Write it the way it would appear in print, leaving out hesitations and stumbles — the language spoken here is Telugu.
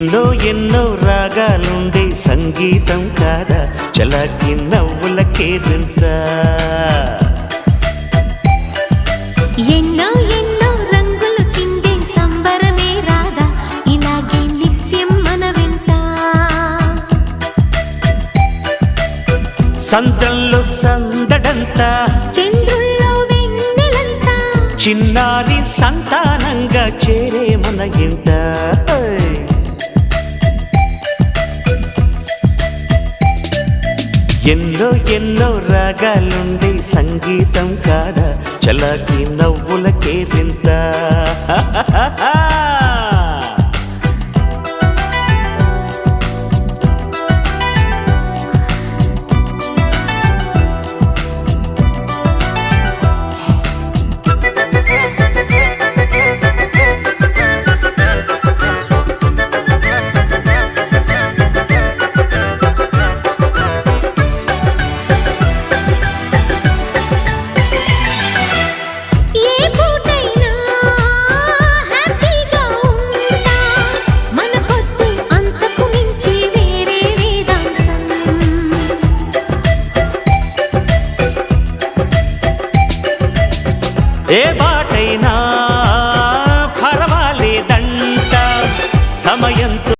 ఎన్నో రాగాలుండే సంగీతం కాదా చలాకి నవ్వులకేదంత ఎన్నో రంగులు చిందే సంబరమే రాదా ఇలాగే నిత్యం మన వెంట సందల్లో సందడంతా చంద్రుల్లో వెన్నెలంతా చిన్నారి సంతానంగా చేరే మన ఇంట ఎన్నో రాగాలుండే సంగీతం కాదా చలాకి నవ్వులకేదింత ఏ బాటైనా